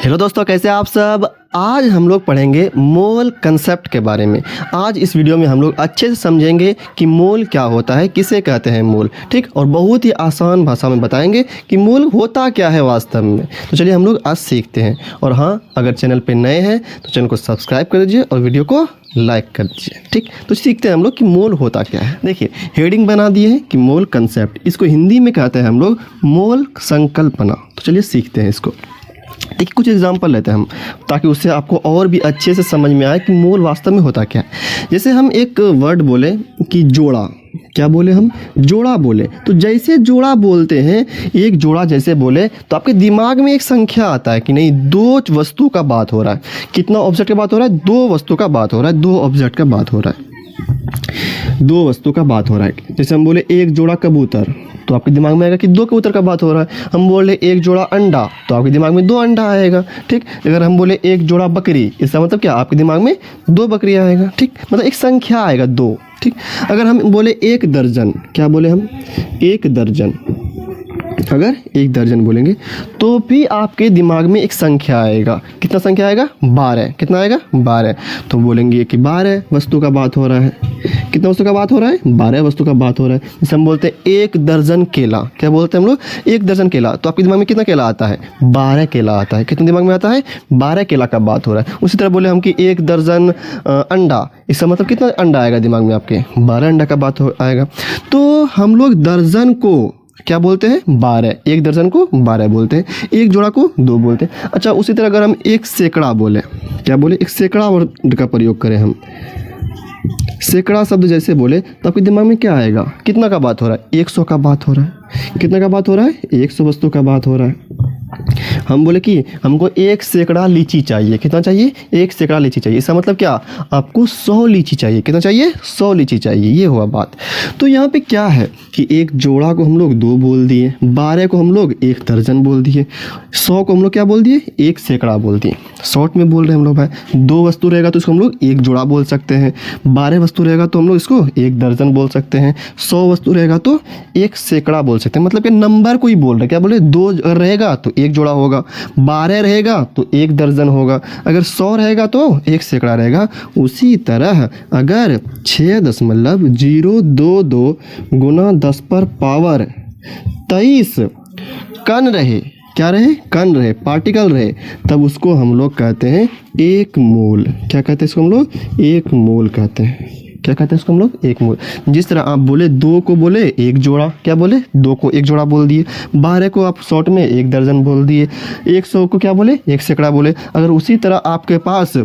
Hello दोस्तों, कैसे आप सब। आज हम लोग पढ़ेंगे मोल कंसेप्ट के बारे में। आज इस वीडियो में हम लोग अच्छे से समझेंगे कि मोल क्या होता है, किसे कहते हैं मोल, ठीक। और बहुत ही आसान भाषा में बताएंगे कि मोल होता क्या है वास्तव में। तो चलिए हम लोग आज सीखते हैं। और हाँ, अगर चैनल पे नए हैं तो चैनल को सब्सक्राइब कर दीजिए और वीडियो को लाइक कर दीजिए, ठीक। तो सीखते हैं हम लोग कि मोल होता क्या है। देखिए, हेडिंग बना दिए है कि मोल कंसेप्ट, इसको हिंदी में कहते हैं हम लोग मोल संकल्पना। तो चलिए सीखते हैं इसको। देखिए, कुछ एग्जांपल लेते हैं हम, ताकि उससे आपको और भी अच्छे से समझ में आए कि मोल वास्तव में होता क्या है। जैसे हम एक वर्ड बोले कि जोड़ा, क्या बोले हम, जोड़ा बोले। तो जैसे जोड़ा बोलते हैं, एक जोड़ा जैसे बोले तो आपके दिमाग में एक संख्या आता है कि नहीं, दो वस्तु का बात हो रहा है। कितना ऑब्जेक्ट का बात हो रहा है, दो वस्तु का बात हो रहा है, दो ऑब्जेक्ट का बात हो रहा है, दो वस्तु का बात हो रहा है। जैसे हम बोले एक जोड़ा कबूतर, तो आपके दिमाग में आएगा कि दो कबूतर का बात हो रहा है। हम बोले एक जोड़ा अंडा, तो आपके दिमाग में दो अंडा आएगा, ठीक। अगर हम बोले एक जोड़ा बकरी, इसका मतलब क्या, आपके दिमाग में दो बकरी आएगा, ठीक। मतलब एक संख्या आएगा दो, ठीक। अगर हम बोले एक दर्जन, क्या बोले हम, एक दर्जन, अगर एक दर्जन बोलेंगे तो भी आपके दिमाग में एक संख्या आएगा। कितना संख्या आएगा, 12। कितना आएगा, 12। तो बोलेंगे कि 12 वस्तु का बात हो रहा है। कितना वस्तु का बात हो रहा है, 12 वस्तु का बात हो रहा है। जैसे हम बोलते हैं एक दर्जन केला, क्या बोलते हैं हम लोग, एक दर्जन केला, तो आपके दिमाग में कितना केला आता है, 12 केला आता है। कितने दिमाग में आता है, 12 केला का बात हो रहा है। उसी तरह बोले हम कि एक दर्जन अंडा, इसका मतलब कितना अंडा आएगा दिमाग में आपके, 12 अंडा का बात आएगा। तो हम लोग दर्जन को क्या बोलते हैं, 12। एक दर्जन को 12 बोलते हैं, एक जोड़ा को 2 बोलते हैं। अच्छा, उसी तरह अगर हम एक सैकड़ा बोले, क्या बोले, एक सैकड़ा वर्ड का प्रयोग करें हम, सैकड़ा शब्द जैसे बोले तो आपके दिमाग में क्या आएगा, कितना का बात हो रहा है, 100 का बात हो रहा है। कितना का बात हो रहा है, 100 वस्तु का बात हो रहा है। हम बोले कि हमको एक सैकड़ा लीची चाहिए, कितना चाहिए, एक सैकड़ा लीची चाहिए। इसका मतलब क्या, आपको 100 लीची चाहिए। कितना चाहिए, 100 लीची चाहिए, ये हुआ बात। तो यहाँ पे क्या है कि एक जोड़ा को हम लोग 2 बोल दिए, 12 को हम लोग एक दर्जन बोल दिए, 100 को हम लोग क्या बोल दिए, एक सैकड़ा बोल दिए। शॉर्ट में बोल रहे हैं हम लोग भाई, 2 वस्तु रहेगा तो इसको हम लोग एक जोड़ा बोल सकते हैं, 12 वस्तु रहेगा तो हम लोग इसको एक दर्जन बोल सकते हैं, 100 वस्तु रहेगा तो एक सैकड़ा बोल सकते हैं। मतलब कि नंबर को ही बोल रहे, क्या बोले, 2 रहेगा तो एक जोड़ा होगा, 12 रहेगा तो एक दर्जन होगा, अगर 100 रहेगा तो एक सैकड़ा रहेगा। उसी तरह अगर 6.022 गुना 10 पर पावर 23 कण रहे, क्या रहे, कण रहे, पार्टिकल रहे, तब उसको हम लोग कहते हैं एक मोल। क्या कहते हैं इसको हम लोग, एक मोल कहते हैं। क्या कहते हैं इसको हम लोग, एक मोल। जिस तरह आप बोले 2 को बोले एक जोड़ा, क्या बोले, 2 को एक जोड़ा बोल दिए, 12 को आप शॉर्ट में एक दर्जन बोल दिए, 100 को क्या बोले, एक सैकड़ा बोले। अगर उसी तरह आपके पास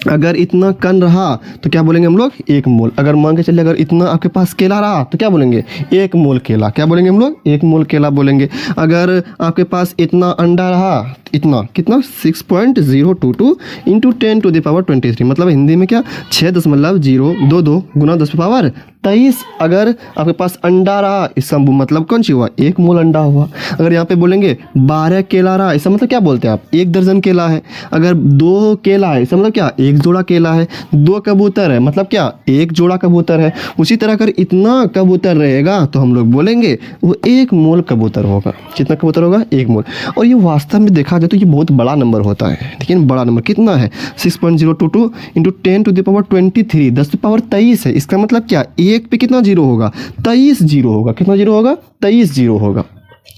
अगर इतना कण रहा तो क्या बोलेंगे हम लोग, एक मोल। अगर मान के चलिए अगर इतना आपके पास केला रहा तो क्या बोलेंगे, एक मोल केला। क्या बोलेंगे हम लोग, एक मोल केला बोलेंगे। अगर आपके पास इतना अंडा रहा, इतना कितना, 6.022 इंटू 10⁻23, मतलब हिंदी में क्या, 6.022 गुना 10 पावर 23 अगर आपके पास अंडा रहा, इसका मतलब कौन सी हुआ, एक मोल अंडा हुआ। अगर यहाँ पे बोलेंगे 12 केला रहा, इसका मतलब क्या बोलते हैं आप, एक दर्जन केला है। अगर 2 केला है, इसका मतलब क्या, एक जोड़ा केला है। 2 कबूतर है, मतलब क्या, एक जोड़ा कबूतर है। उसी तरह अगर इतना कबूतर रहेगा तो हम लोग बोलेंगे वो एक मोल कबूतर होगा। कितना कबूतर होगा, एक मोल। और ये वास्तव में देखा जाए तो ये बहुत बड़ा नंबर होता है, लेकिन बड़ा नंबर कितना है, 6.022 इंटू 10⁻23, 10⁻23 है। इसका मतलब क्या, एक पे कितना जीरो होगा, 23 जीरो होगा। कितना जीरो होगा, 23 जीरो होगा।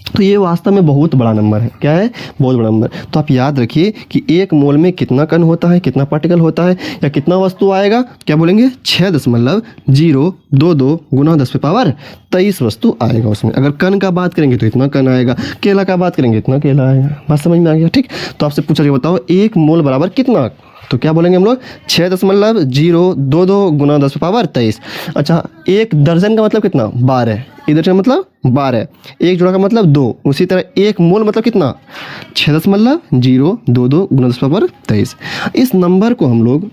तो ये वास्तव में बहुत बड़ा नंबर है। क्या है, बहुत बड़ा नंबर। तो आप याद रखिए कि एक मोल में कितना कण होता है, कितना पार्टिकल होता है, या कितना वस्तु आएगा, क्या बोलेंगे, 6.022 गुना 10 पे पावर 23 वस्तु आएगा उसमें। अगर कण का बात करेंगे तो इतना कण आएगा, केला का बात करेंगे इतना केला आएगा। बात समझ में आ गया, ठीक। तो आपसे पूछा गया, बताओ एक मोल बराबर कितना, तो क्या बोलेंगे हम लोग, 6.022 गुना 10 पे पावर 23। अच्छा, एक दर्जन का मतलब कितना, 12। एक दर्जन का मतलब 12, एक जोड़ा का मतलब 2। उसी तरह एक मोल मतलब कितना, 6.022 गुना 10 पे पावर 23। इस नंबर को हम लोग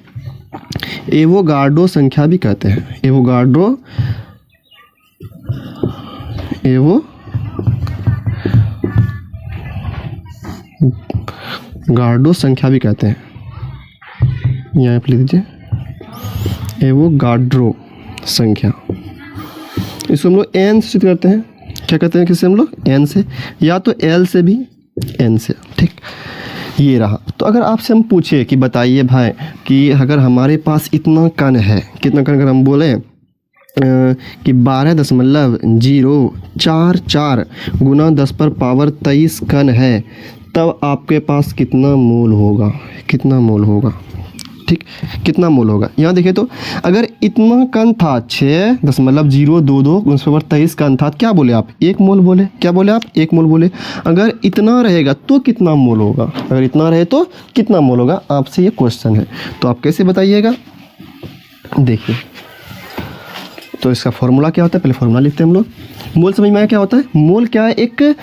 एवोगाड्रो संख्या भी कहते हैं। एवोगाड्रो संख्या भी कहते हैं। यहाँ पे लिख दीजिए एवोगाड्रो संख्या। इसको हम लोग एन से सूचित करते हैं। क्या कहते हैं, किससे हम लोग, एन से, या तो एल से भी, एन से, ठीक। ये रहा। तो अगर आपसे हम पूछे कि बताइए भाई कि अगर हमारे पास इतना कण है, कितना कण, अगर हम बोले कि 12.044 गुना 10 पर पावर 23 कण है, तब आपके पास कितना मोल होगा, कितना मोल होगा, ठीक, कितना मोल होगा। यहाँ देखिए तो अगर इतना कण था 6.022 गुना 10 पर 23 कण था, क्या बोले आप, 1 मोल बोले, क्या बोले आप, 1 मोल बोले। अगर इतना रहेगा तो कितना मोल होगा, अगर इतना रहे तो कितना मोल होगा, आपसे ये क्वेश्चन है। तो आप कैसे बताइएगा, देखिए तो इसका फॉर्मूला क्या होता है, पहले फॉर्मूला लिखते हैं हम लोग। मोल समझ में आया क्या होता है, मोल क्या है, एक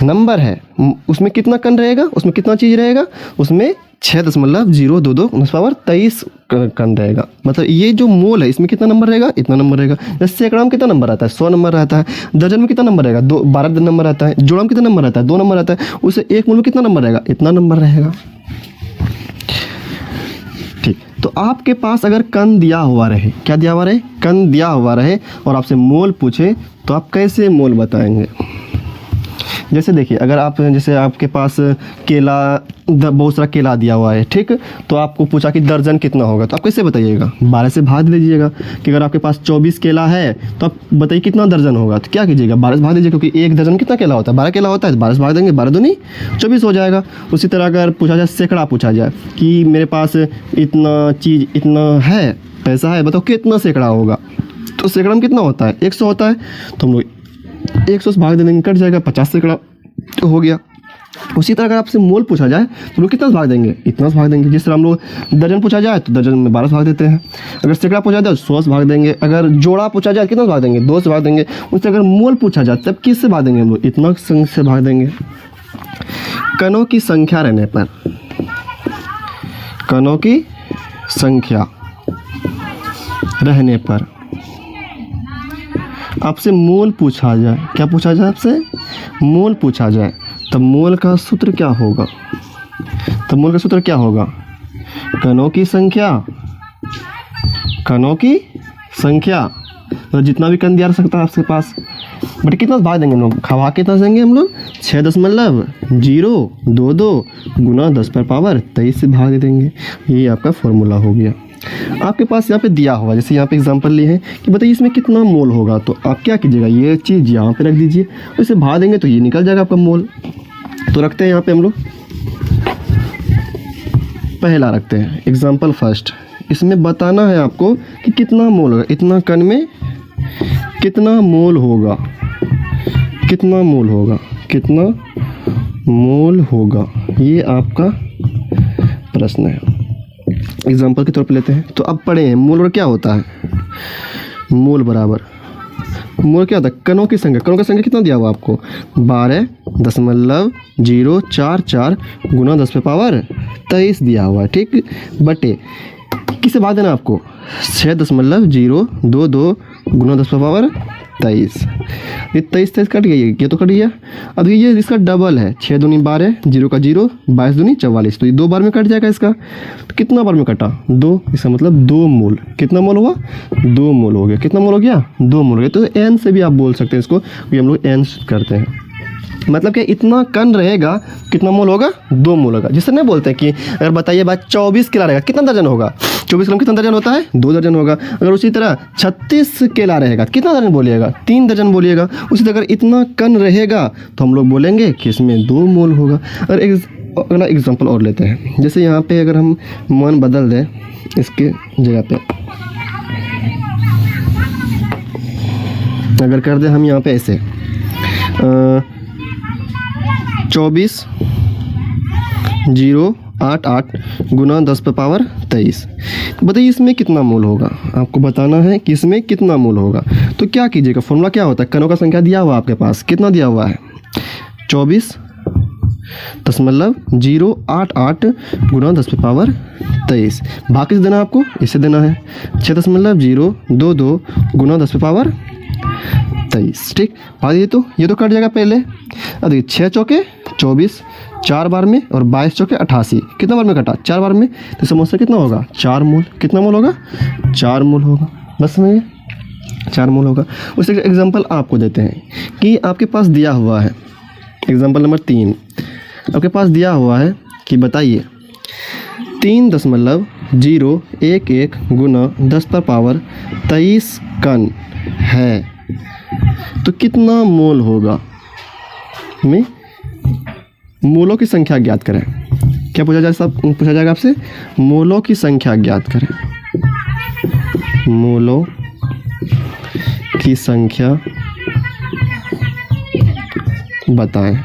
नंबर है, उसमें कितना कण रहेगा, उसमें कितना चीज़ रहेगा, उसमें 6.022 10 पावर 23 कण रहेगा। मतलब ये जो मोल है इसमें कितना नंबर रहेगा, इतना नंबर रहेगा। जैसे सैकड़ा में कितना नंबर आता है, 100 नंबर रहता है। दर्जन में कितना नंबर रहेगा, 12 नंबर रहता है। जोड़ा में कितना नंबर रहता है, 2 नंबर रहता है। उसे 1 मोल में कितना नंबर रहेगा, इतना नंबर रहेगा, ठीक। तो आपके पास अगर कण दिया हुआ रहे, क्या दिया हुआ रहे, कण दिया हुआ रहे, और आपसे मोल पूछे तो आप कैसे मोल बताएंगे। जैसे देखिए, अगर आप, जैसे आपके पास केला, बहुत सारा केला दिया हुआ है, ठीक, तो आपको पूछा कि दर्जन कितना होगा, तो आप कैसे बताइएगा, 12 से भाग दीजिएगा। कि अगर आपके पास 24 केला है तो आप बताइए कितना दर्जन होगा, तो क्या कीजिएगा, 12 से भाग दीजिए, क्योंकि एक दर्जन कितना केला होता है, 12 केला होता है, तो 12 से भाग देंगे, 12 दूनी 24 हो जाएगा। उसी तरह अगर पूछा जाए, सैकड़ा पूछा जाए कि मेरे पास इतना चीज़, इतना है, पैसा है, बताओ कितना सैकड़ा होगा, तो सैकड़ा में कितना होता है, 100 होता है, तो हम लोग 100 से भाग दे देंगे, कट जाएगा, 50 सैकड़ा तो हो गया। उसी तरह अगर आपसे मोल पूछा जाए तो लोग कितना से भाग देंगे, इतना से भाग देंगे। जिस तरह हम लोग दर्जन पूछा जाए तो दर्जन में 12 से भाग देते हैं। अगर सैकड़ा पूछा जाए तो 100 से भाग देंगे। अगर जोड़ा पूछा जाए कितना से भाग देंगे, 2 से भाग देंगे। उससे अगर मोल पूछा जाए तब किस से भाग देंगे, हम लोग इतना से भाग देंगे। कणों की संख्या रहने पर, कणों की संख्या रहने पर आपसे मोल पूछा जाए, क्या पूछा जाए, आपसे मोल पूछा जाए, तब मोल का सूत्र क्या होगा, तब मोल का सूत्र क्या होगा, कणों की संख्या, कणों की संख्या, तो जितना भी कण दिया सकता है आपके पास, बट कितना भाग देंगे हम लोग, खवा कितना देंगे हम लोग, 6.022 गुना 10 पर पावर 23 से भाग देंगे। ये आपका फॉर्मूला हो गया। आपके पास यहाँ पे दिया हुआ, जैसे यहाँ पे एग्जांपल लिए हैं कि बताइए इसमें कितना मोल होगा, तो आप क्या कीजिएगा, ये चीज़ यहाँ पे रख दीजिए, उसे भाग देंगे तो ये निकल जाएगा आपका मोल। तो रखते हैं यहाँ पे हम लोग, पहला रखते हैं एग्जांपल फर्स्ट। इसमें बताना है आपको कि कितना मोल होगा, इतना कण में कितना मोल होगा, कितना मोल होगा, कितना मोल होगा, ये आपका प्रश्न है। एग्जाम्पल के तौर पे लेते हैं। तो अब पढ़े हैं मोल और क्या होता है, मोल बराबर, मोल क्या होता है, कणों की संख्या। कणों की संख्या कितना दिया हुआ आपको, 12.044 गुना 10 पे पावर 23 दिया हुआ है, ठीक, बटे किसे भाग देना आपको, 6.022 गुना 10 पे पावर 23। ये 23 कट गई, ये तो कट गया। अब ये इसका डबल है, 6 दूनी 12, 0 का 0, 22 दूनी 44, तो ये 2 बार में कट जाएगा इसका। तो कितना बार में कटा, 2, इसका मतलब 2 मोल। कितना मोल हुआ, 2 मोल हो गया। कितना मोल हो गया, 2 मोल हो गया। तो एन से भी आप बोल सकते हैं इसको, ये हम लोग एन करते हैं। मतलब कि इतना कण रहेगा, कितना मोल होगा, 2 मोल होगा। जिससे नहीं बोलते हैं कि अगर बताइए बात 24 केला रहेगा, कितना दर्जन होगा, 24 केला में कितना दर्जन होता है, 2 दर्जन होगा। अगर उसी तरह 36 केला रहेगा, कितना दर्जन बोलिएगा, 3 दर्जन बोलिएगा। उसी तरह अगर इतना कण रहेगा तो हम लोग बोलेंगे कि इसमें 2 मोल होगा। अगर अगला एग्जाम्पल और लेते हैं, जैसे यहाँ पे अगर हम मान बदल दें इसके जगह पे, अगर कर दें हम यहाँ पे ऐसे 24.088 गुना 10 पे पावर 23, बताइए इसमें कितना मोल होगा। आपको बताना है कि इसमें कितना मोल होगा। तो क्या कीजिएगा, फॉर्मूला क्या होता है, कणों का संख्या दिया हुआ आपके पास, कितना दिया हुआ है, 24.088 गुना 10 पे पावर 23। बाकी से देना है आपको, इससे देना है 6.022 गुना 10 पे पावर 23, ठीक। और ये तो कट जाएगा पहले। अब देखिए 6 चौके 24, 4 बार में, और 22 चौके 88, कितना बार में कटा, 4 बार में। तो समोसा कितना होगा, 4 मोल। कितना मोल होगा, 4 मोल होगा। बस में 4 मोल होगा। उससे एग्जांपल आपको देते हैं कि आपके पास दिया हुआ है, एग्जांपल नंबर 3, आपके पास दिया हुआ है कि बताइए 3.011 गुना 10⁻23 कण है तो कितना मोल होगा। में मोलों की संख्या ज्ञात करें। क्या पूछा जाएगा आपसे? मोलों की संख्या ज्ञात करें। मोलों की संख्या बताएं।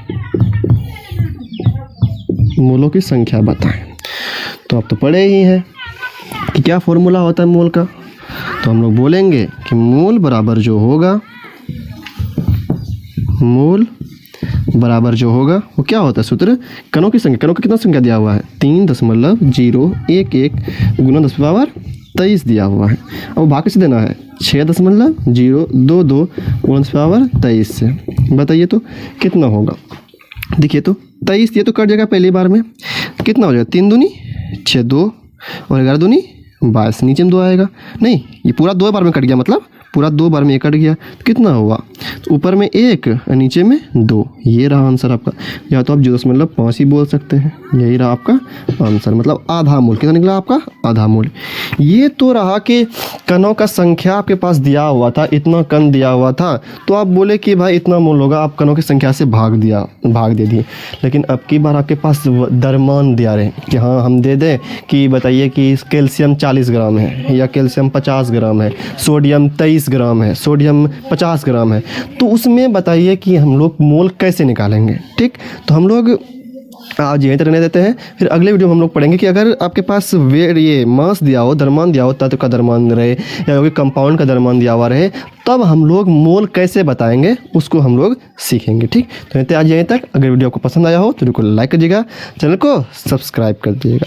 मोलों की संख्या बताएं। तो आप तो पढ़े ही हैं कि क्या फॉर्मूला होता है मोल का। तो हम लोग बोलेंगे कि मोल बराबर जो होगा, मोल बराबर जो होगा वो क्या होता है सूत्र, कणों की संख्या। कणों का कितना संख्या दिया हुआ है? 3.011 गुना 10⁻23 दिया हुआ है। अब भाग से देना है 6.022 गुना 10⁻23 से। बताइए तो कितना होगा। देखिए तो 23 ये तो कट जाएगा पहली बार में। कितना हो जाएगा? 3 दूनी 6, 2 और 11 दूनी 22। नीचे में 2 आएगा। नहीं, ये पूरा 2 बार में कट गया, मतलब पूरा 2 बार में ये कट गया। तो कितना हुआ? तो ऊपर में 1 और नीचे में 2। ये रहा आंसर आपका। या तो आप 0.5 ही बोल सकते हैं। यही रहा आपका आंसर, मतलब आधा मूल। कितना निकला आपका? आधा मूल। ये तो रहा कि कणों का संख्या आपके पास दिया हुआ था, इतना कण दिया हुआ था तो आप बोले कि भाई इतना मूल होगा, आप कणों की संख्या से भाग दे दिए। लेकिन अब की बार आपके पास दरमान दिया रहे कि हाँ हम दे दें कि बताइए कि कैल्शियम 40 ग्राम है या कैल्शियम 50 ग्राम है, सोडियम 23 ग्राम है, सोडियम 50 ग्राम है। तो उसमें बताइए कि हम लोग मोल कैसे निकालेंगे। ठीक, तो हम लोग आज यहीं तक रहने देते हैं। फिर अगले वीडियो में हम लोग पढ़ेंगे कि अगर आपके पास ये मास दिया हो, दरमान दिया हो, तत्व का दरमान रहे या कोई कंपाउंड का दरमान दिया हुआ रहे, तब हम लोग मोल कैसे बताएंगे उसको हम लोग सीखेंगे। ठीक, तो आज यहीं तक। अगर वीडियो आपको पसंद आया हो तो बिल्कुल लाइक करिएगा, चैनल को सब्सक्राइब कर दीजिएगा।